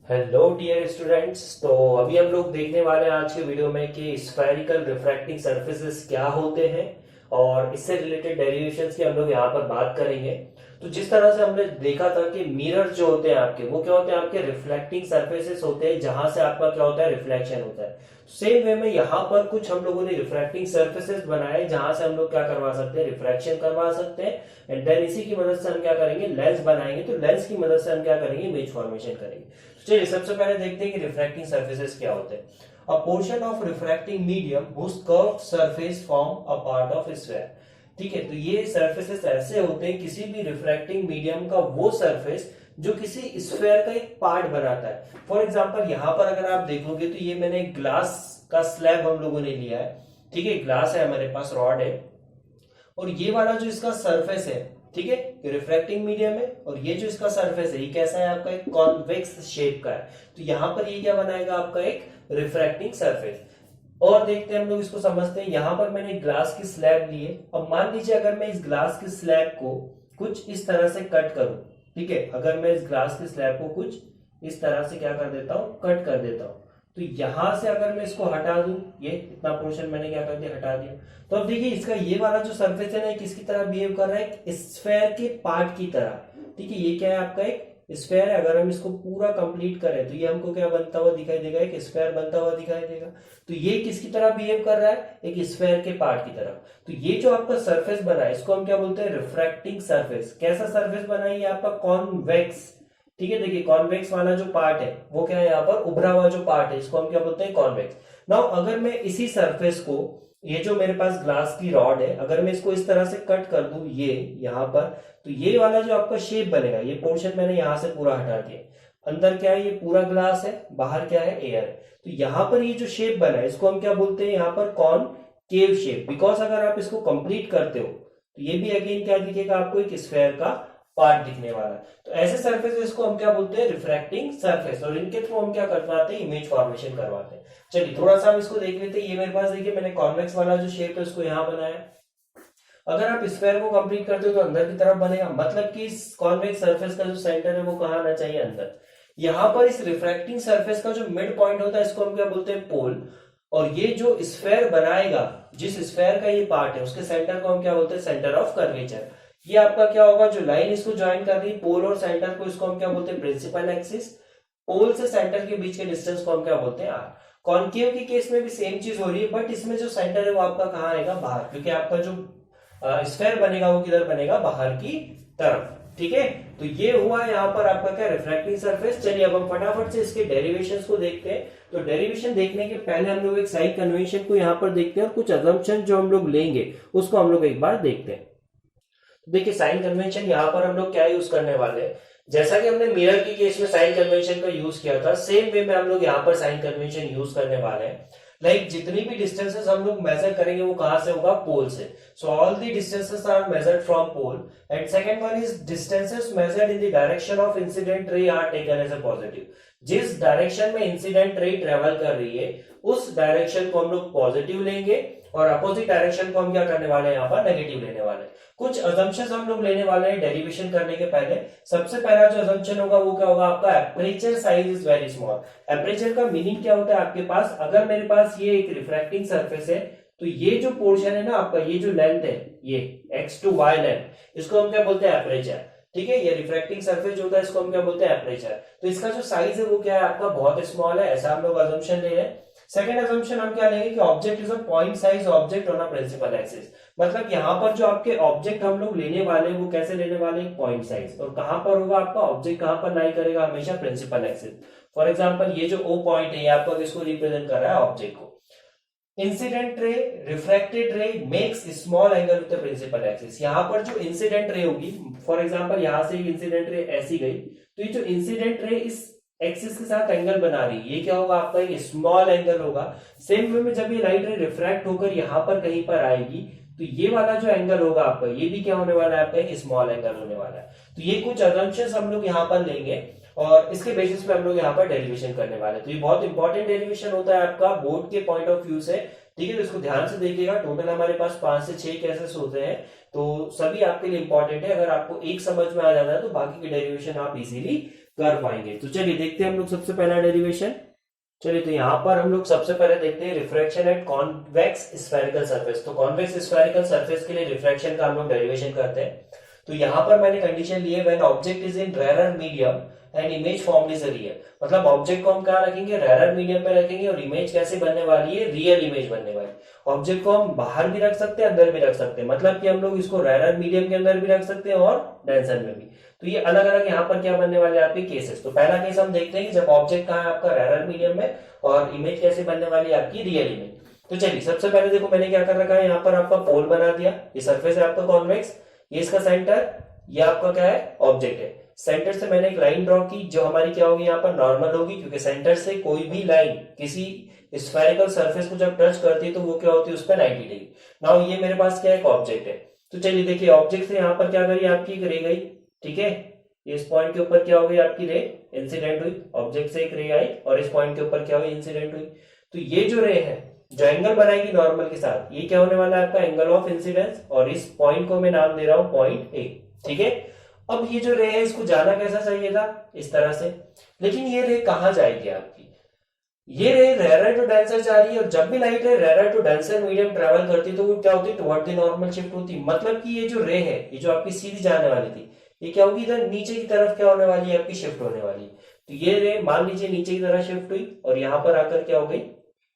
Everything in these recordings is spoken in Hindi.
Hello dear students. तो अभी हम लोग देखने वाले हैं आज के वीडियो में कि स्फेरिकल रिफ्रैक्टिंग सरफेसेस क्या होते हैं और इससे रिलेटेड डेरिवेशंस की हम लोग यहाँ पर बात करेंगे। तो जिस तरह से हमने देखा था कि मिरर जो होते हैं आपके, वो क्या होते हैं, आपके रिफ्लेक्टिंग सरफेसेस होते हैं जहां से आपका क्या होता है, रिफ्लेक्शन होता है। सेम वे में यहाँ पर कुछ हम लोगों ने रिफ्रैक्टिंग सरफेसेस बनाए जहां से हम लोग क्या करवा सकते हैं, रिफ्रैक्शन करवा सकते हैं। एंड देन इसी की मदद से हम क्या करेंगे, लेंस बनाएंगे। तो लेंस की मदद से हम क्या करेंगे, इमेज फॉर्मेशन करेंगे। चलिए सबसे पहले देखते हैं कि रिफ्रैक्टिंग सरफेसेस क्या होते हैं। A portion of refracting medium whose curved surface form a part of sphere. ठीक है, तो ये सरफेसेस ऐसे होते हैं, किसी भी रिफ्रैक्टिंग मीडियम का वो सरफेस जो किसी स्फीयर का एक पार्ट बनाता है। फॉर एग्जांपल यहाँ पर अगर आप देखोगे तो ये मैंने ग्लास का स्लैब हम लोगों ने लिया है। ठीक है, ग्लास है हमारे पास, रॉड है, और ये वाला जो इसका सरफेस है, ठीक है, ये रिफ्रैक्टिंग मीडियम है, और ये जो इसका सरफेस है ये कैसा है, आपका एक कॉन्वेक्स शेप का है। तो यहां पर ये क्या बनाएगा, आपका एक रिफ्रैक्टिंग सरफेस। और देखते हैं हम लोग, इसको समझते हैं। यहां पर मैंने ग्लास की स्लैब ली है। अब मान लीजिए अगर मैं इस ग्लास की स्लैब को कुछ इस तरह से कट करूं, ठीक है, अगर मैं इस ग्लास की स्लैब को कुछ इस तरह से क्या कर देता हूं, कट कर देता हूं, तो यहां से अगर मैं इसको हटा दूं, ये इतना पोर्शन मैंने क्या कर दिया, हटा दिया। तो अब देखिए इसका ये वाला जो सरफेस है ना, किसकी तरह बिहेव कर रहा है, एक स्फेयर के पार्ट की तरह। ठीक है, ये क्या है, आपका एक स्फेयर है। अगर हम इसको पूरा कंप्लीट करें तो ये हमको क्या बनता हुआ दिखाई देगा, एक स्फेयर बनता हुआ दिखाई देगा। तो ये किसकी तरह बिहेव कर रहा है, एक स्फेयर के पार्ट की तरह। तो ये जो आपका सरफेस बना है, इसको हम क्या बोलते हैं, रिफ्रैक्टिंग सरफेस। कैसा सरफेस बना है ये आपका, कॉन्वेक्स। ठीक है, देखिए कॉन्वेक्स वाला जो पार्ट है वो क्या है, यहाँ पर उभरा हुआ जो पार्ट है, इसको हम क्या बोलते हैं, कॉन्वेक्स। नाउ अगर मैं इसी सरफेस को, ये जो मेरे पास ग्लास की रॉड है, अगर मैं इसको इस तरह से कट कर दूं, ये यहां पर, तो ये वाला जो आपका शेप बनेगा, ये पोर्शन मैंने यहां से पूरा हटा दिया। अंदर क्या है, ये पूरा ग्लास है, बाहर क्या है, एयर है। तो यहां पर ये जो शेप बना है, इसको हम क्या बोलते हैं, यहाँ पर कॉनकेव शेप। बिकॉज अगर आप इसको कंप्लीट करते हो तो ये भी अगेन क्या दिखेगा आपको, एक स्फेयर का पार्ट दिखने वाला है। तो ऐसे सरफेस को हम क्या बोलते हैं, रिफ्रैक्टिंग सरफेस, और इनके थ्रू हम क्या करवाते हैं, इमेज फॉर्मेशन करवाते हैं। चलिए थोड़ा सा हम इसको देख लेते हैं। ये मेरे पास देखिए मैंने कॉन्वेक्स वाला जो शेप है उसको यहाँ बनाया। अगर आप स्फेयर को कंप्लीट करते हो तो अंदर की तरफ बनेगा, मतलब कि इस कॉन्वेक्स सरफेस का जो सेंटर है वो कहाँ आना चाहिए, अंदर। यहाँ पर इस रिफ्रैक्टिंग सरफेस का जो मिड पॉइंट होता है, इसको हम क्या बोलते हैं, पोल। और ये जो स्फेयर बनाएगा, जिस स्फेयर का ये पार्ट है, उसके सेंटर को हम क्या बोलते हैं, सेंटर ऑफ कर्वेचर। ये आपका क्या होगा, जो लाइन इसको ज्वाइन कर रही है पोल और सेंटर को, इसको हम क्या बोलते हैं, प्रिंसिपल एक्सिस। पोल से सेंटर के बीच के डिस्टेंस को हम क्या बोलते हैं, आर। कॉन्केव के केस में भी सेम चीज हो रही है, बट इसमें जो सेंटर है वो आपका कहाँ आएगा, बाहर, क्योंकि आपका जो स्फेयर बनेगा वो किधर बनेगा, बाहर की तरफ। ठीक है, तो ये हुआ यहाँ पर आपका क्या, रिफ्रैक्टिंग सरफेस। चलिए अब हम फटाफट से इसके डेरिवेशंस को देखते हैं। तो डेरिवेशन देखने के पहले हम लोग एक साइन कन्वेंशन को यहाँ पर देखते हैं, और कुछ अजम्पशन जो हम लोग लेंगे उसको हम लोग एक बार देखते हैं। देखिए साइन कन्वेंशन यहाँ पर हम लोग क्या यूज करने वाले हैं, जैसा कि हमने मिरर के केस में साइन कन्वेंशन का यूज किया था, सेम वे में हम लोग यहाँ पर साइन कन्वेंशन यूज करने वाले हैं। लाइक जितनी भी डिस्टेंसेस हम लोग मेजर करेंगे वो कहां से होगा, पोल से। So all the distances are measured from pole. And second one is distances measured in the direction of incident ray are taken as a positive. जिस डायरेक्शन में इंसिडेंट रे ट्रेवल कर रही है उस डायरेक्शन को हम लोग पॉजिटिव लेंगे, और अपोजिट डायरेक्शन को हम क्या करने वाले हैं, यहाँ पर नेगेटिव लेने वाले हैं। कुछ अजम्पशंस हम लोग लेने वाले हैं डेरिवेशन करने के पहले। सबसे पहला जो अजम्पशन होगा वो क्या होगा, आपका aperture size is very small. Aperture का मीनिंग क्या होता है आपके पास, अगर मेरे पास ये एक रिफ्रैक्टिंग सरफेस है, तो ये जो पोर्शन है ना आपका, ये जो लेंथ है, ये x to y लेंथ, इसको हम क्या बोलते हैं, एपरेचर। ठीक है, ये रिफ्रैक्टिंग सरफेस जो होता है इसको हम क्या बोलते हैं, एपरेचर। तो इसका जो साइज है वो क्या है आपका, बहुत स्मॉल है, ऐसा हम लोग अजम्पशन ले रहे हैं। सेकेंड अजम्पशन हम क्या लेंगे कि object is a point size object on a principal axis. मतलब यहाँ पर जो आपके ऑब्जेक्ट हम लोग लेने वाले हैं वो कैसे लेने वाले हैं, पॉइंट साइज। और कहां पर होगा आपका ऑब्जेक्ट, कहां पर लाई करेगा, हमेशा प्रिंसिपल एक्सिस। फॉर एग्जांपल ये जो ओ पॉइंट है, ये आपका किसको रिप्रेजेंट कर रहा है, ऑब्जेक्ट को। Incident ray, refracted ray makes small angle with the principal axis. यहाँ पर जो इंसिडेंट रे होगी, फॉर एग्जांपल यहाँ से एक इंसिडेंट रे ऐसी गई, तो ये जो इंसिडेंट रे इस एक्सिस के साथ एंगल बना रही है, ये क्या होगा आपका, ये स्मॉल एंगल होगा। सेम वे में जब ये लाइट रे रिफ्रैक्ट होकर यहाँ पर कहीं पर आएगी, तो ये वाला जो एंगल होगा आपका, ये भी क्या होने वाला है, आपका एक स्मॉल एंगल होने वाला है। तो ये कुछ अजम्पशंस हम लोग यहाँ पर लेंगे, और इसके बेसिस पे हम लोग यहाँ पर डेरिवेशन करने वाले हैं। तो ये बहुत इंपॉर्टेंट डेरिवेशन होता है आपका बोर्ड के पॉइंट ऑफ व्यू से। ठीक है, तो इसको ध्यान से देखिएगा। टोटल हमारे पास 5 से 6 केसेस होते हैं, तो सभी आपके लिए इंपॉर्टेंट है। अगर आपको एक समझ में आ जाता है तो बाकी के डेरिवेशन आप इजीली कर पाएंगे। तो चलिए देखते हैं हम लोग सबसे पहला डेरिवेशन। चलिए तो यहाँ पर हम लोग सबसे पहले देखते हैं refraction at convex spherical surface. तो कॉन्वेक्स स्फेरिकल सरफेस के लिए रिफ्रैक्शन का हम लोग डेरिवेशन करते हैं। तो यहाँ पर मैंने कंडीशन ली है when object is in rare medium and image form is real. मतलब ऑब्जेक्ट को हम क्या रखेंगे, रेयर मीडियम में रखेंगे और इमेज कैसे बनने वाली है, रियल इमेज बनने वाली। ऑब्जेक्ट को हम बाहर भी रख सकते हैं, अंदर भी रख सकते हैं, मतलब कि हम लोग इसको रेयर मीडियम के अंदर भी रख सकते हैं और डेंसर में भी। तो ये अलग अलग यहाँ पर क्या बनने वाले आपके केसेस। तो पहला केस हम देखते हैं कि जब ऑब्जेक्ट कहाँ है आपका, रेयर मीडियम में, और इमेज कैसे बनने वाली है आपकी, रियल इमेज। तो चलिए सबसे पहले देखो मैंने क्या कर रखा है, यहाँ पर आपका पोल बना दिया। ये सरफेस है आपका कॉन्वेक्स, ये इसका सेंटर, ये आपका क्या है, ऑब्जेक्ट है। सेंटर से मैंने एक लाइन ड्रॉ की जो हमारी क्या होगी, यहाँ पर नॉर्मल होगी, क्योंकि सेंटर से कोई भी लाइन किसी स्फेरिकल सरफेस को जब टच करती है तो वो क्या होती है, उस पर 90 डिग्री। नाउ ये मेरे पास क्या है, एक ऑब्जेक्ट है। तो चलिए देखिए ऑब्जेक्ट से यहाँ पर क्या करी आपकी, एक रे गई, ठीक है। इस पॉइंट के ऊपर क्या हो गई आपकी रे, इंसिडेंट हुई। ऑब्जेक्ट से एक रे आई और इस पॉइंट के ऊपर क्या हुई, इंसिडेंट हुई। तो ये जो रे है, जो एंगल बनाएगी नॉर्मल के साथ, ये क्या होने वाला है आपका, एंगल ऑफ इंसिडेंस। और इस पॉइंट को मैं नाम दे रहा हूं पॉइंट ए, ठीक है। अब ये जो रे है इसको जाना कैसा चाहिए था, इस तरह से। लेकिन ये रे कहां जाएगी आपकी, ये रे रेयर टू डेंसर जा रही है। और जब भी light ray rare to denser medium travel करती है तो वो क्या होती है, टुवर्ड द नॉर्मल शिफ्ट होती है। मतलब कि ये जो रे है, ये जो आपकी सीधी जाने वाली थी, ये क्या होगी, इधर नीचे की तरफ क्या होने वाली है आपकी, शिफ्ट होने वाली है। तो ये रे मान लीजिए नीचे की तरफ शिफ्ट हुई और यहां पर आकर क्या हो गई,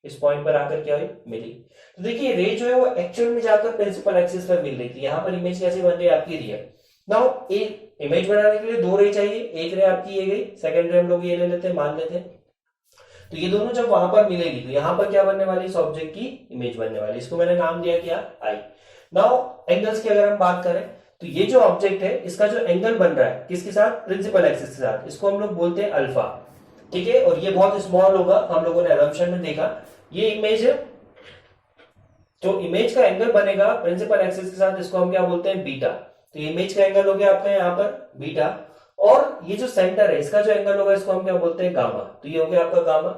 इस पॉइंट पर आकर क्या हुई, मिली। तो देखिए रे जो है वो एक्चुअल में जाकर प्रिंसिपल एक्सिस पर मिल रही थी। यहाँ पर इमेज कैसे बन रही है आपकी, रियल। नाउ एक इमेज बनाने के लिए दो रे चाहिए, एक रे आपकी ये गई, सेकंड रे हम लोग ये ले लेते हैं, मान लेते हैं। तो ये दोनों जब वहां पर मिलेगी तो यहाँ पर क्या बनने वाली, इस ऑब्जेक्ट की इमेज बनने वाली। इसको मैंने नाम दिया क्या, आई। नाउ एंगल्स की अगर हम बात करें तो ये जो ऑब्जेक्ट है इसका जो एंगल बन रहा है किसके साथ, प्रिंसिपल एक्सिस के साथ, इसको हम लोग बोलते हैं अल्फा, ठीक है। और ये बहुत स्मॉल होगा, हम लोगों ने असम्पशन में देखा। ये इमेज है, जो इमेज का एंगल बनेगा प्रिंसिपल एक्सिस के साथ, इसको हम क्या बोलते हैं, बीटा। तो इमेज का एंगल हो गया आपका यहाँ पर बीटा, और ये जो सेंटर है इसका जो एंगल होगा इसको हम क्या बोलते हैं, गामा। तो ये हो गया आपका गामा।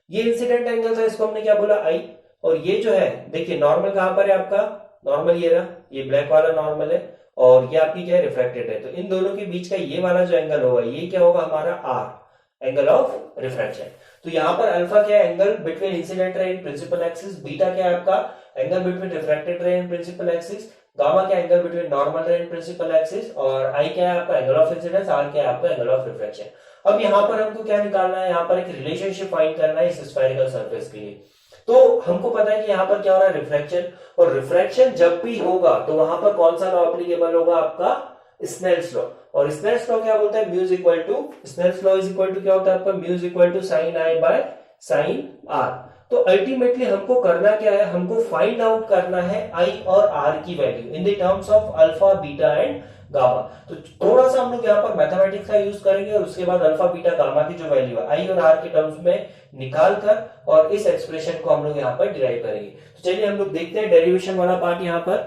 ये इंसिडेंट एंगल था, इसको हमने क्या बोला, आई। और ये जो है देखिए नॉर्मल कहां पर है आपका, नॉर्मल ये रहा, ये ब्लैक वाला नॉर्मल है, और ये आपकी क्या है, रिफ्रैक्टेड है। तो इन दोनों के बीच का ये वाला जो एंगल होगा, ये क्या होगा हमारा, आर, एंगल ऑफ रिफ्रैक्शन। तो यहाँ पर अल्फा क्या है, angle between incident ray and principal axis. Beta क्या है आपका, angle between refracted ray and principal axis. Gamma क्या angle between normal ray and principal axis. और आई क्या है आपका, एंगल ऑफ इंसिडेंस। आर क्या है आपका, एंगल ऑफ रिफ्रैक्शन। अब यहाँ पर हमको क्या निकालना है, यहाँ पर एक रिलेशनशिप फाइंड करना है इस स्फेरिकल सरफेस के लिए। तो हमको पता है कि यहाँ पर क्या हो रहा है, रिफ्रैक्शन। और रिफ्रैक्शन जब भी होगा तो वहां पर कौन सा लॉ एप्लीकेबल होगा आपका, स्नेल्स लॉ। और स्नेल्स लॉ क्या बोलता है, mu is equal to, Snell's law is equal to क्या होता है आपका, mu is equal to sine i by sine r. तो अल्टीमेटली हमको करना क्या है, हमको फाइंड आउट करना है आई और आर की value in the terms of alpha, beta and gamma. तो थोड़ा सा हम लोग यहाँ पर मैथमेटिक्स का यूज करेंगे और उसके बाद अल्फा, बीटा, गामा की जो वैल्यू है आई और आर के टर्म्स में निकाल कर और इस एक्सप्रेशन को हम लोग यहाँ पर डिराइव करेंगे। तो चलिए हम लोग देखते हैं डेरिवेशन वाला पार्ट यहाँ पर।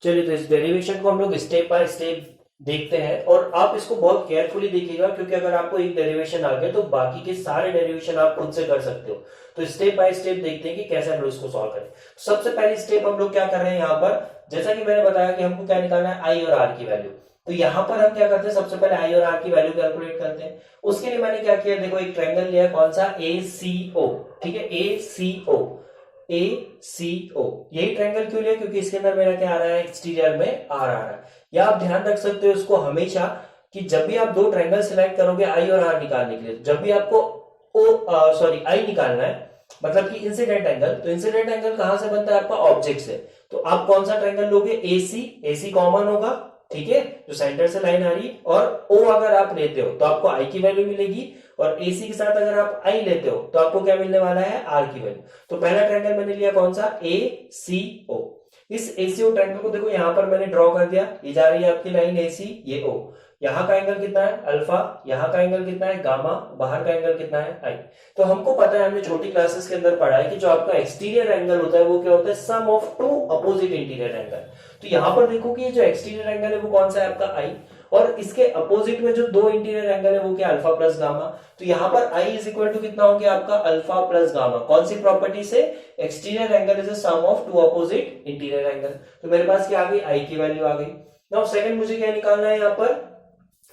चलिए तो इस डेरिवेशन को हम लोग स्टेप बाय स्टेप देखते हैं, और आप इसको बहुत केयरफुली देखिएगा, क्योंकि अगर आपको एक डेरिवेशन आ गया तो बाकी के सारे डेरिवेशन आप खुद से कर सकते हो। तो स्टेप बाय स्टेप देखते हैं कि कैसे हम लोग इसको सॉल्व करें। सबसे पहली स्टेप हम लोग क्या कर रहे हैं यहाँ पर, जैसा कि मैंने बताया कि हमको क्या निकालना है, आई और आर की वैल्यू। तो यहाँ पर हम क्या करते हैं, सबसे पहले आई और आर की वैल्यू कैलकुलेट करते हैं। उसके लिए मैंने क्या किया, देखो एक ट्रायंगल लिया, कौन सा, ACO, ठीक है, ACO, ACO। यही ट्रायंगल क्यों लिया, क्योंकि इसके अंदर मेरा क्या आ रहा है, एक्सटीरियर में आर आ रहा है। या आप ध्यान रख सकते हो इसको हमेशा, कि जब भी आप दो ट्रायंगल सिलेक्ट करोगे आई और आर निकालने के लिए, जब भी आपको आई निकालना है, मतलब कि इंसिडेंट एंगल, तो इंसिडेंट एंगल कहां से बनता है आपका, ऑब्जेक्ट से। तो आप कौन सा ट्रायंगल लोगे, AC कॉमन होगा, ठीक है, जो सेंटर से लाइन आ रही है। और O अगर आप लेते हो तो आपको आई की वैल्यू मिलेगी, और AC के साथ अगर आप आई लेते हो तो आपको क्या मिलने वाला है, आर की वैल्यू। तो पहला ट्रायंगल मैंने लिया कौन सा, ACO। इस ACO ट्रायंगल को देखो यहाँ पर मैंने ड्रॉ कर दिया, ये जा रही है आपकी लाइन AC, ये O। यहाँ का एंगल कितना है, अल्फा, यहाँ का एंगल कितना है, गामा, बाहर का एंगल कितना है, आई। तो हमको पता है, हमने छोटी क्लासेस के अंदर पढ़ा है कि जो आपका एक्सटीरियर एंगल होता है वो क्या होता है, sum of two opposite interior angle. तो यहाँ पर देखो कि ये जो एक्सटीरियर एंगल है वो कौन सा है आपका, आई, और इसके अपोजिट में जो दो इंटीरियर एंगल है वो क्या, अल्फा प्लस गामा। तो यहाँ पर आई इज इक्वल टू कितना हो गया आपका, अल्फा प्लस गामा। कौन सी प्रॉपर्टी से, exterior angle is a sum of two opposite interior angle. तो मेरे पास क्या आ गई, आई की वैल्यू आ गई। नाउ सेकंड मुझे क्या निकालना है यहाँ पर,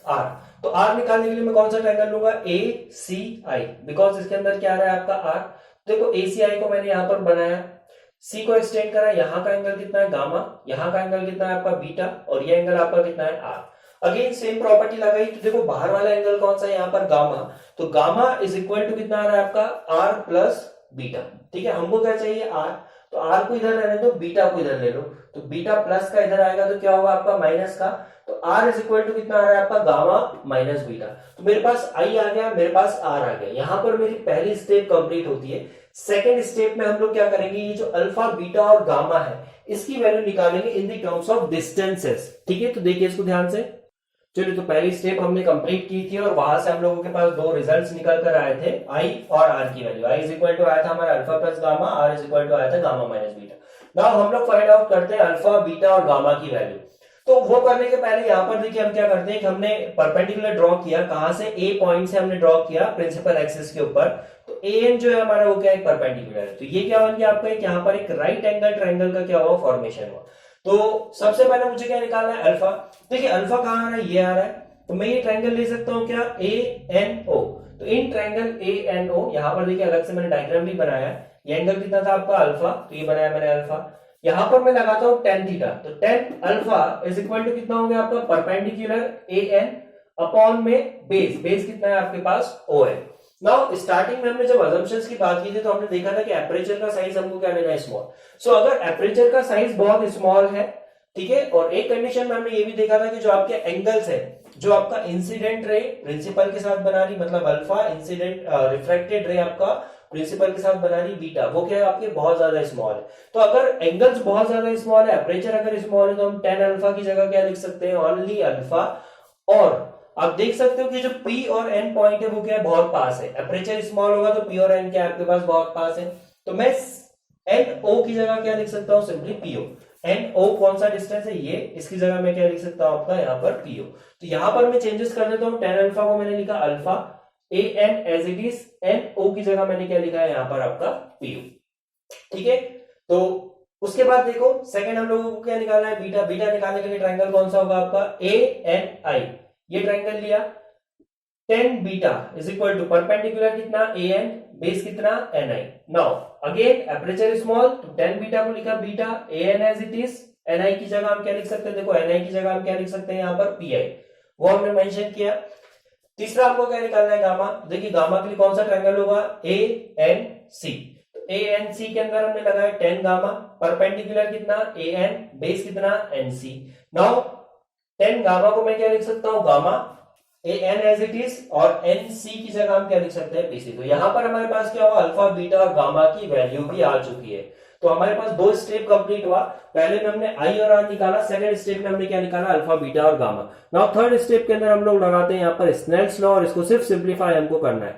आर। तो आर निकालने के लिए मैं कौन सा ट्रायंगल लूंगा, ए सी आई, बिकॉज इसके अंदर क्या आ रहा है आपका आर। देखो ए सी आई को मैंने यहां पर बनाया, सी को एक्सटेंड करा, यहाँ का एंगल कितना है गामा, यहाँ का एंगल कितना है आपका बीटा, और ये एंगल आपका कितना है आर। अगेन सेम प्रॉपर्टी लगाई, तो देखो बाहर वाला एंगल कौन सा है यहाँ पर गामा, तो गामा इज इक्वल टू कितना आ रहा है आपका आर प्लस बीटा। ठीक है, हमको क्या चाहिए आर, तो आर को इधर रहने दो, बीटा को इधर ले लो, तो बीटा प्लस का इधर आएगा तो क्या होगा आपका माइनस का, तो आर इज इक्वल टू कितना आ रहा है आपका गामा माइनस बीटा। तो मेरे पास आई आ गया, मेरे पास आर आ गया, यहां पर मेरी पहली स्टेप कंप्लीट होती है। सेकेंड स्टेप में हम लोग क्या करेंगे, ये जो अल्फा बीटा और गामा है इसकी वैल्यू निकालेंगे in the terms of distances. ठीक है, तो देखिए इसको ध्यान से। चलिए, तो पहली स्टेप हमने कंप्लीट की थी और वहां से हम लोगों के पास दो रिजल्ट्स निकल कर आए थे, आई और आर की value. I is equal to आया था हमारा alpha plus gamma, r is equal to आया था गामा माइनस बीटा। नाउ हम लोग फाइंड आउट करते हैं अल्फा बीटा और गामा की वैल्यू। तो वो करने के पहले यहाँ पर देखिए हम क्या करते हैं कि हमने परपेंडिकुलर ड्रॉ किया, कहां से, ए पॉइंट से हमने ड्रॉ किया प्रिंसिपल एक्सिस के ऊपर, तो ए एन जो है हमारा वो क्या है परपेंडिकुलर है। तो ये क्या बन गया आपका, यहाँ पर एक राइट एंगल ट्रायंगल का क्या हुआ फॉर्मेशन हुआ। तो सबसे पहले मुझे क्या निकालना है, अल्फा। देखिए अल्फा कहाँ आ रहा है, ये आ रहा है, तो मैं ये ट्रायंगल ले सकता हूँ क्या, ए एन ओ। तो in triangle A N O, यहाँ पर देखिए अलग से मैंने डायग्राम भी बनाया है। ये एंगल कितना था आपका अल्फा, तो ये बनाया मैंने अल्फा। यहां पर मैं लगाता हूं टेन थीटा, तो tan alpha is equal to कितना हो गया आपका परपेंडिकुलर ए एन अपॉन में बेस, बेस कितना है आपके पास ओ है। नाउ स्टार्टिंग में हमने जब अजम्पशंस की बात की थी तो हमने देखा था कि एपरेचर का साइज हमको क्या लेना है, स्मॉल। सो अगर एपरेचर का साइज बहुत स्मॉल है, ठीक है, और एक कंडीशन में हमने ये भी देखा था कि जो आपके एंगल्स है, जो आपका इंसिडेंट रे प्रिंसिपल के साथ बना रही, मतलब अल्फा, इंसिडेंट रिफ्लेक्टेड रे आपका प्रिंसिपल के साथ बना रही बीटा, वो क्या है आपके बहुत ज्यादा स्मॉल है। तो अगर एंगल्स बहुत ज्यादा स्मॉल है, एपरेचर अगर स्मॉल है, तो हम टेन अल्फा की जगह क्या लिख सकते हैं, ओनली अल्फा। और आप देख सकते हो कि जो P और N पॉइंट है वो क्या है बहुत पास है, एपरेचर स्मॉल होगा तो P और N क्या आपके पास बहुत पास है। तो मैं NO की जगह क्या लिख सकता हूं, सिंपली PO। NO कौन सा डिस्टेंस है ये, इसकी जगह मैं क्या लिख सकता हूं आपका यहाँ पर PO। तो यहां पर मैं चेंजेस कर देता हूं, टेन अल्फा को मैंने लिखा alpha, AN as it is, NO की जगह मैंने क्या लिखा है यहाँ पर आपका PO। ठीक है, तो उसके बाद देखो सेकंड हम लोगों को क्या निकालना है, बीटा। बीटा निकालने के लिए ट्रायंगल कौन सा होगा आपका, ANI। ये ट्रायंगल लिया, tan beta is equal to perpendicular कितना AN, बेस कितना NI। Now again aperture small, तो टेन बीटा को लिखा beta, AN as it is, NI की जगह हम क्या लिख सकते हैं, देखो NI की जगह हम क्या लिख सकते हैं यहाँ पर PI, वो हमने मेंशन किया। तीसरा आपको क्या निकालना है, गामा। देखिए गामा के लिए कौन सा ट्रायंगल होगा, ANC। तो ANC के अंदर हमने लगाया टेन गामा, परपेंडिकुलर कितना AN, बेस कितना NC। नाउ टेन गामा को मैं क्या लिख सकता हूं, gamma, AN as it is, और NC की जगह हम क्या लिख सकते हैं, BC। तो यहां पर हमारे पास क्या हुआ, अल्फा बीटा और गामा की वैल्यू भी आ चुकी है। तो हमारे पास दो स्टेप कंप्लीट हुआ, पहले में हमने आई और आर निकाला, सेकंड स्टेप में हमने क्या निकाला, अल्फा बीटा और गामा। नाउ थर्ड स्टेप के अंदर हम लोग लगाते हैं यहाँ पर स्नेल्स लॉ, और इसको सिर्फ सिंप्लीफाई हमको करना है।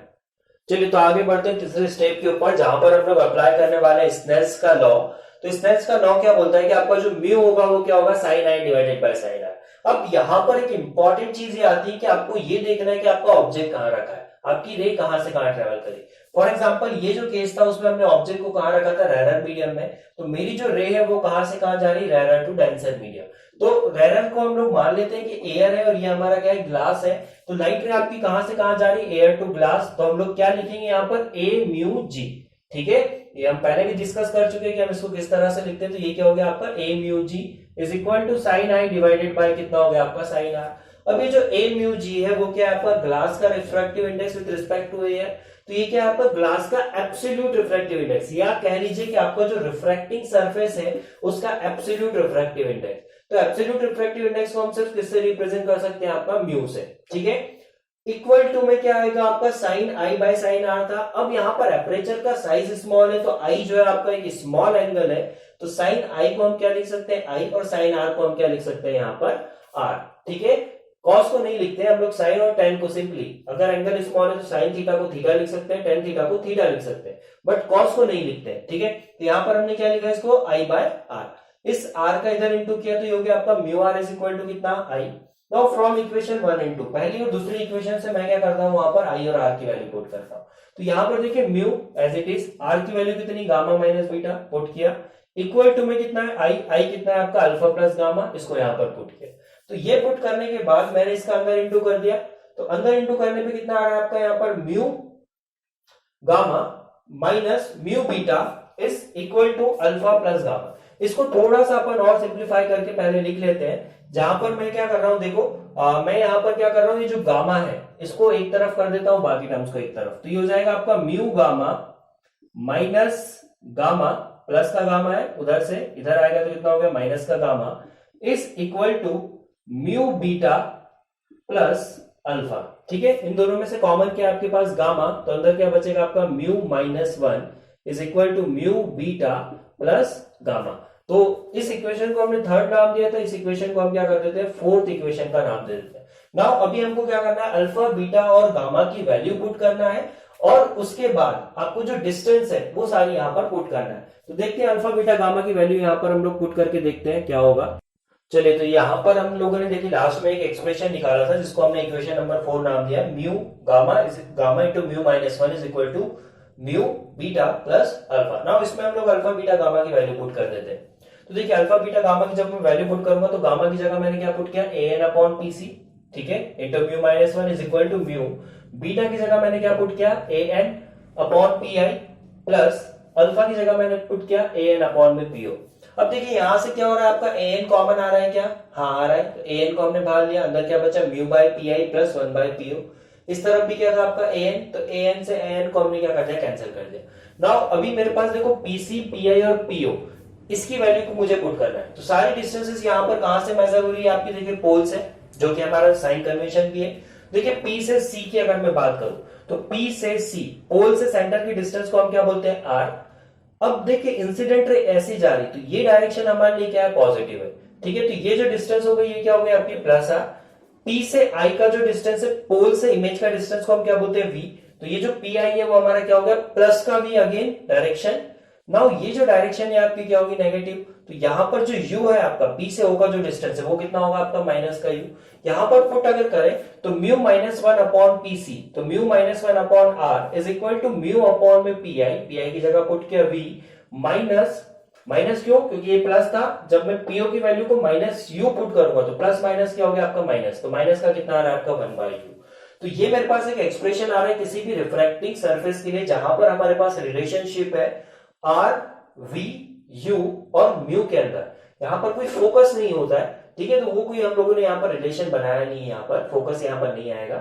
चलिए, तो आगे बढ़ते हैं तीसरे स्टेप के ऊपर, जहां पर हम लोग अप्लाई करने वाले हैं स्नेल्स का लॉ। तो स्नेल्स का लॉ क्या बोलता है कि आपका जो म्यू होगा वो क्या होगा, sine I divided by sine r. अब यहां पर एक इंपॉर्टेंट चीज ये आती है कि आपको ये देखना है कि आपका ऑब्जेक्ट कहां रखा है, आपकी रे कहां से कहां ट्रेवल करी। फॉर एग्जाम्पल ये जो केस था उसमें हमने ऑब्जेक्ट को कहां रखा था, रेरर मीडियम में, तो मेरी जो रे है वो कहां से कहां जा रही, रेरर टू डेंसर मीडियम। तो रेरर को हम लोग मान लेते हैं कि एयर है और ये हमारा क्या है, ग्लास है। तो लाइट रे आपकी कहां से कहां जा रही, एयर टू ग्लास। तो हम लोग क्या लिखेंगे यहाँ पर, ए म्यू जी। ठीक है, ये हम पहले भी डिस्कस कर चुके हैं कि हम इसको किस तरह से लिखते हैं। तो ये क्या हो गया आपका, A mu G is equal to sine I divided by कितना हो गया आपका, साइन आर। अब ये जो ए म्यू जी है वो क्या है आपका, ग्लास का refractive index with respect to air. तो ये क्या है आपका, ग्लास का एब्सोल्यूट रिफ्रैक्टिव इंडेक्स, या कह लीजिए कि आपका जो रिफ्रैक्टिंग सरफेस है उसका एब्सोल्यूट रिफ्रैक्टिव इंडेक्स। तो एब्सोल्यूट रिफ्रैक्टिव इंडेक्स को हम सिर्फ किससे रिप्रेजेंट कर सकते हैं, आपका म्यू से। ठीक है, इक्वल टू में क्या आएगा आपका, sine i by sine r था। अब यहाँ पर एपरेचर का साइज स्मॉल है, तो आई जो है आपका एक स्मॉल एंगल है, तो साइन आई को हम क्या लिख सकते हैं, आई, और साइन आर को हम क्या लिख सकते हैं यहाँ पर, आर। ठीक है, कॉस को नहीं लिखते हैं हम लोग, साइन और टेन को सिंपली, अगर एंगल स्मॉल है तो साइन थीटा को थीटा लिख सकते हैं, टेन थीटा को थीटा लिख सकते हैं, बट कॉस को नहीं लिखते हैं। ठीक है, तो यहाँ पर हमने क्या लिखा इसको, आई बाय आर। इस आर का इधर इंटू किया तो ये हो गया आपका mu r is equal to कितना, i. Now from equation 1 and 2, पहली और दूसरी इक्वेशन से मैं क्या करता हूं, वहां पर आई और आर की वैल्यू पुट करता हूं। तो यहां पर देखिए mu as it is, r की वैल्यू कितनी, गामा माइनस बीटा, पुट किया। इक्वल टू में कितना है, आई कितना है आपका, अल्फा प्लस गामा, इसको यहां पर पुट किया। तो ये पुट करने के बाद मैंने इसका अंदर इंटू कर दिया, तो अंदर इंटू करने पे कितना आ रहा है आपका यहाँ पर mu gamma minus mu beta is equal to alpha plus gamma. इसको थोड़ा सा अपन और सिंप्लीफाई करके पहले लिख लेते हैं। जहां पर मैं क्या कर रहा हूं देखो, मैं यहां पर क्या कर रहा हूं, ये जो गामा है इसको एक तरफ कर देता हूं, बाकी टर्म्स को एक तरफ। तो ये हो जाएगा आपका mu gamma minus gamma plus का गामा है, उधर से इधर आएगा तो कितना हो गया माइनस का gamma is equal to mu beta plus alpha. ठीक है, इन दोनों में से कॉमन क्या है आपके पास गामा, तो अंदर क्या बचेगा आपका mu minus 1 is equal to mu beta plus gamma. तो इस इक्वेशन को हमने थर्ड नाम दिया था, इस इक्वेशन को हम क्या कर देते हैं फोर्थ इक्वेशन का नाम दे देते हैं। नाउ अभी हमको क्या करना है, अल्फा बीटा और गामा की वैल्यू पुट करना है और उसके बाद आपको जो डिस्टेंस है वो सारी यहां पर पुट करना है। तो देखते हैं अल्फा बीटा गामा की वैल्यू यहां पर हम लोग पुट करके देखते हैं क्या होगा। चलिए, तो यहां पर हम लोगों ने देखिए लास्ट में एक एक्सप्रेशन निकाला था जिसको हमने इक्वेशन नंबर 4 नाम दिया, mu gamma into mu minus 1 is equal to mu beta plus alpha. Now इसमें हम लोग अल्फा बीटा गामा की वैल्यू पुट कर देते हैं। तो देखिए अल्फा बीटा गामा की जब मैं वैल्यू पुट करूंगा तो गामा की जगह मैंने क्या पुट किया, an अपॉन पीसी, ठीक है, into mu minus 1 is equal to mu. Beta की जगह मैंने क्या पुट किया, an upon P I plus alpha की जगह मैंने पुट किया an अपॉन में पीओ। अब देखिए यहां से क्या हो रहा है, आपका an कॉमन आ रहा है क्या, हाँ आ रहा है, तो an को हमने बाहर लिया, अंदर क्या बचा mu by P I plus 1 by PO. इस तरफ भी क्या था आपका an, तो an से an को हमने क्या कर दिया, कैंसिल कर दिया। नाउ अभी मेरे पास देखो पीसी पीआई और पीओ, इसकी वैल्यू को मुझे पुट करना है। तो सारी डिस्टेंसेस यहाँ पर कहां से मेजर हो रही है आपकी, देखिए पोल से, जो कि हमारा साइन कन्वेंशन भी है। देखिए पी से सी की अगर मैं बात करूं तो पी से सी पोल से सेंटर की डिस्टेंस को हम क्या बोलते हैं, आर। अब देखिए इंसिडेंट रे ऐसी जा रही, तो ये डायरेक्शन हमारे लिए क्या है, पॉजिटिव है, ठीक है। तो ये जो डिस्टेंस हो गई ये क्या हो गई आपकी प्लस आर। पी से आई का जो डिस्टेंस है, पोल से इमेज का डिस्टेंस को हम क्या बोलते हैं, वी। तो ये जो पी आई है वो हमारा क्या हो गया, प्लस का वी अगेन डायरेक्शन। नाउ ये जो डायरेक्शन है आपकी क्या होगी, नेगेटिव। तो यहां पर जो u है आपका पी से o का जो डिस्टेंस है वो कितना होगा आपका माइनस का u। यहां पर पुट अगर करें तो म्यू माइनस 1 अपॉन पीसी, तो mu minus 1 upon r is equal to mu upon में पी आई की जगह पुट किया v माइनस, माइनस क्यों, क्योंकि ये प्लस था, जब मैं पीओ की वैल्यू को माइनस यू पुट करूंगा तो प्लस माइनस क्या हो गया आपका माइनस, तो माइनस का कितना आ रहा है आपका 1 बाय यू। तो ये मेरे पास एक एक्सप्रेशन आ रहा है किसी भी रिफ्रैक्टिंग सरफेस के लिए जहां पर हमारे पास रिलेशनशिप है आर वी यू और म्यू के अंदर, यहां पर कोई फोकस नहीं होता है, ठीक है। तो वो कोई हम लोगों ने यहाँ पर रिलेशन बनाया नहीं है, यहाँ पर फोकस यहाँ पर नहीं आएगा।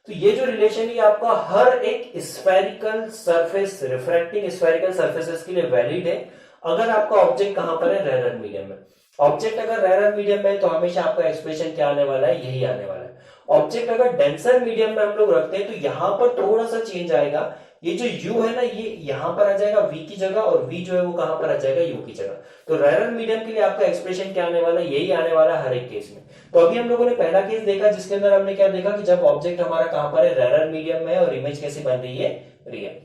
तो ये जो रिलेशन है आपका हर एक spherical surface, refracting spherical surfaces के लिए वैलिड है, अगर आपका ऑब्जेक्ट कहां पर है, रेयर मीडियम में। ऑब्जेक्ट अगर रेयर मीडियम में है तो हमेशा आपका एक्सप्रेशन क्या आने वाला है, यही आने वाला है। ऑब्जेक्ट अगर डेंसर मीडियम में हम लोग रखते हैं तो यहां पर थोड़ा सा चेंज आएगा, ये जो u है ना ये यहां पर आ जाएगा v की जगह, और v जो है वो कहां पर आ जाएगा, u की जगह। तो रेयर मीडियम के लिए आपका एक्सप्रेशन क्या आने वाला है, यही आने वाला है हर एक केस में। तो अभी हम लोगों ने पहला केस देखा जिसके अंदर हमने क्या देखा कि जब ऑब्जेक्ट हमारा कहां पर है, रेयर मीडियम में है और इमेज कैसी बन रही है, रियल।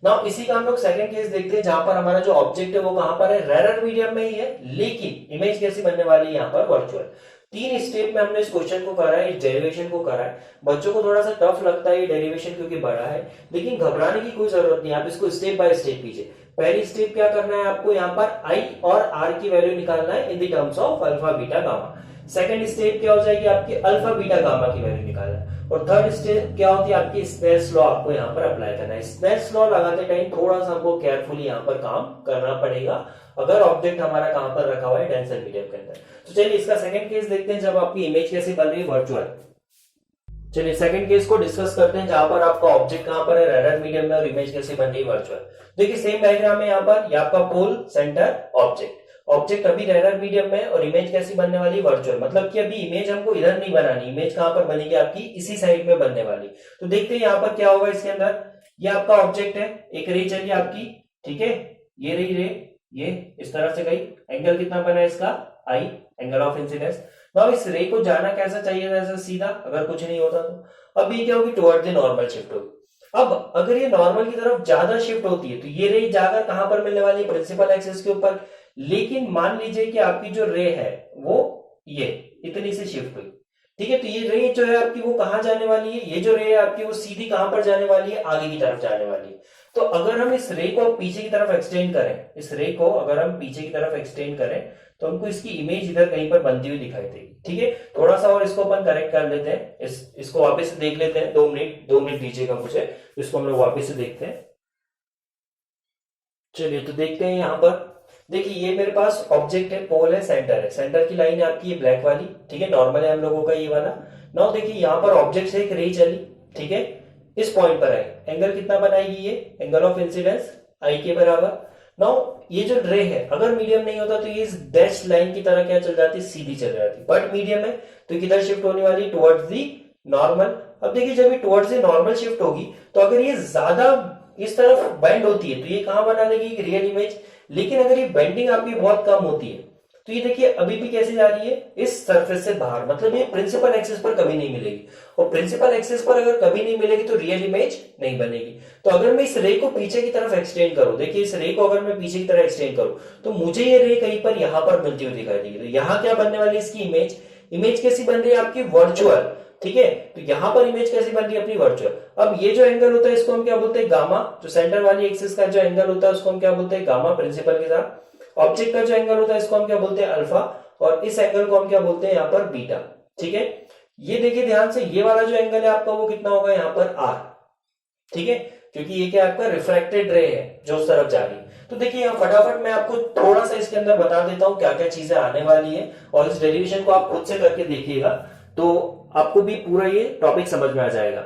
नाउ इसी का हम लोग सेकंड केस देखते हैं जहां पर हमारा जो ऑब्जेक्ट है वो कहां पर है, रेयर मीडियम में ही है, लेकिन इमेज कैसी बनने वाली है यहाँ पर, वर्चुअल। 3 स्टेप में हमने इस क्वेश्चन को करा है, इस डेरिवेशन को करा है। बच्चों को थोड़ा सा टफ लगता है ये डेरिवेशन क्योंकि बड़ा है, लेकिन घबराने की कोई जरूरत नहीं, आप इसको स्टेप बाय स्टेप कीजिए। पहली स्टेप क्या करना है आपको, यहाँ पर आई और आर की वैल्यू निकालना है in the terms of alpha beta gamma. Second step क्या हो जाएगी आपकी, अल्फा बीटा गामा की वैल्यू निकालना है। और थर्ड स्टेप क्या होती है आपकी, स्नेल्स लॉ आपको यहाँ पर अप्लाई करना है। स्नेल्स लॉ लगाते टाइम थोड़ा सा हमको केयरफुली यहाँ पर काम करना पड़ेगा, अगर ऑब्जेक्ट हमारा कहां पर रखा हुआ है, डेंसर मीडियम के अंदर। तो चलिए इसका सेकंड केस देखते हैं जब आपकी इमेज कैसी बन रही है, वर्चुअल। चलिए सेकंड केस को डिस्कस करते हैं जहां पर आपका ऑब्जेक्ट कहां पर है, रेयर मीडियम में, और इमेज कैसी बन रही है, वर्चुअल। देखिए सेम डायग्राम है यहाँ पर, ये आपका पोल सेंटर ऑब्जेक्ट, ऑब्जेक्ट अभी रेयर मीडियम में और इमेज कैसी बनने वाली, वर्चुअल। मतलब कि अभी इमेज हमको इधर नहीं बनानी, इमेज कहां पर बनेगी आपकी, इसी साइड में बनने वाली। तो देखते हैं यहाँ पर क्या होगा इसके अंदर। ये आपका ऑब्जेक्ट है, एक रे चलिए आपकी, ठीक है, ये रही रे, ये इस तरफ से गई, एंगल कितना बना है इसका, आई, एंगल ऑफ इंसिडेंस। नाउ इस रे को जाना कैसा चाहिए, ऐसा सीधा, अगर कुछ नहीं होता तो। अब ये क्या होगी, टुवर्ड्स द नॉर्मल शिफ्ट होगी। अब अगर ये नॉर्मल की तरफ ज्यादा शिफ्ट होती है तो ये रे जाकर कहां पर मिलने वाली है, प्रिंसिपल एक्सिस के ऊपर। लेकिन मान लीजिए कि आपकी जो रे है वो ये इतनी से शिफ्ट हुई, ठीक है, तो ये रे जो है आपकी वो कहां जाने वाली है, ये जो रे है आपकी वो सीधी कहां पर जाने वाली है, आगे की तरफ जाने वाली है। तो अगर हम इस रे को पीछे की तरफ एक्सटेंड करें, इस रे को अगर हम पीछे की तरफ एक्सटेंड करें तो हमको इसकी इमेज इधर कहीं पर बनती हुई दिखाई देगी। ठीक है, थोड़ा सा और इसको अपन करेक्ट कर लेते हैं, इसको वापस से देख लेते हैं। 2 मिनट दीजिएगा मुझे, इसको हम लोग वापस से देखते हैं। चलिए तो देखते हैं यहाँ पर। देखिए ये मेरे पास ऑब्जेक्ट है, पोल है, सेंटर है, सेंटर की लाइन है आपकी ये ब्लैक वाली, ठीक है, नॉर्मल है हम लोगों का ये वाला। नाउ देखिए यहाँ पर ऑब्जेक्ट से एक रे चली, ठीक है, इस पॉइंट पर आई, एंगल कितना बनाएगी ये, एंगल ऑफ इंसिडेंस आई के बराबर। नाउ ये जो रे है अगर मीडियम नहीं होता तो ये इस डैश लाइन की तरह क्या चल जाती, सीधी चल जाती, बट मीडियम है तो किधर शिफ्ट होने वाली, टुवर्ड्स दी नॉर्मल। अब देखिए जब ये टुवर्ड्स दी नॉर्मल शिफ्ट होगी तो अगर ये ज्यादा इस तरफ बेंड होती है तो ये कहां बना लेगी, रियल इमेज। लेकिन अगर ये बेंडिंग आपकी बहुत कम होती है तो ये देखिए अभी भी कैसे जा रही है, इस सरफेस से बाहर, मतलब ये प्रिंसिपल एक्सिस पर कभी नहीं मिलेगी। और प्रिंसिपल एक्सिस पर अगर कभी नहीं मिलेगी तो रियल इमेज नहीं बनेगी। तो अगर मैं इस रे को पीछे की तरफ एक्सटेंड करूं, देखिए इस रे को अगर मैं पीछे की तरफ एक्सटेंड करूं तो मुझे ये रे कहीं पर यहां पर मिलती हुई दिखाई देगी। तो यहां क्या बनने वाली इसकी इमेज, इमेज कैसी बन रही है आपकी, वर्चुअल, ठीक है। तो यहां पर इमेज कैसी बन रही है अपनी, वर्चुअल। अब ये जो एंगल होता है इसको हम क्या बोलते हैं, गामा। जो सेंटर वाली एक्सिस का जो एंगल होता है उसको हम क्या बोलते हैं, गामा, प्रिंसिपल के साथ। ऑब्जेक्ट का जो एंगल होता है इसको हम क्या बोलते हैं, अल्फा, और इस एंगल को हम क्या बोलते हैं यहाँ पर, बीटा, ठीक है। ये देखिए ध्यान से, ये वाला जो एंगल है आपका वो कितना होगा यहाँ पर, आर, ठीक है, क्योंकि ये क्या आपका रिफ्रैक्टेड रे है जो उस तरफ जा रही है। तो देखिए यहाँ फटाफट मैं आपको थोड़ा सा इसके अंदर बता देता हूँ क्या क्या चीजें आने वाली है, और इस डेरिवेशन को आप खुद से करके देखिएगा तो आपको भी पूरा ये टॉपिक समझ में आ जाएगा।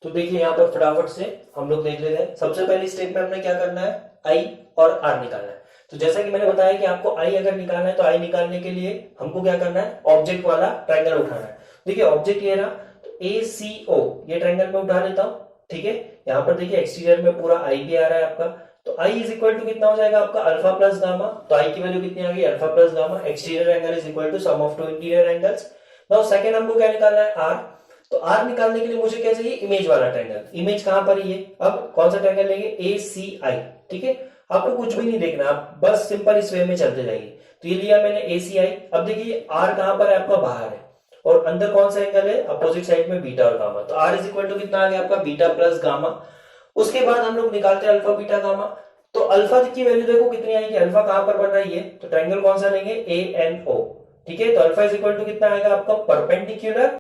तो देखिए यहाँ पर फटाफट से हम लोग देख लेते हैं। सबसे पहली स्टेप में हमने क्या करना है, आई और आर निकालना है। तो जैसा कि मैंने बताया कि आपको आई अगर निकालना है तो आई निकालने के लिए हमको क्या करना है, ऑब्जेक्ट वाला ट्रायंगल उठाना है। देखिए ऑब्जेक्ट ये रहा, तो ए सी ओ ये ट्रायंगल में उठा लेता हूं, ठीक है। यहाँ पर देखिए एक्सटीरियर में पूरा आई भी आ रहा है आपका, तो आई इज इक्वल टू कितना हो जाएगा आपका, अल्फा प्लस गामा। तो आई की वैल्यू कितनी आ गई, alpha plus gamma. Exterior angle is equal to sum of two interior angles. Now second हमको क्या निकालना है, आर। तो आर निकालने के लिए मुझे क्या चाहिए, इमेज वाला ट्रायंगल। इमेज कहां पर ही है, अब कौन सा ट्रायंगल लेंगे, ए सी आई, ठीक है। आपको कुछ भी नहीं देखना, आप बस सिंपल इस वे में चलते जाइए। तो ये लिया मैंने ACI। अब देखिए आर कहां पर है आपका, बाहर है, और अंदर कौन सा एंगल है, अपोजिट साइड में बीटा और गामा। तो आर इज इक्वल टू कितना आ गया आपका, बीटा प्लस गामा। उसके बाद हम लोग निकालते हैं अल्फा बीटा गामा। तो अल्फा की वैल्यू देखो कितनी आएगी, अल्फा कहां पर बन रही है, तो ट्रायंगल कौन सा लेंगे, ANO, ठीक है। तो अल्फा इज इक्वल टू कितना आएगा आपका, परपेंडिकुलर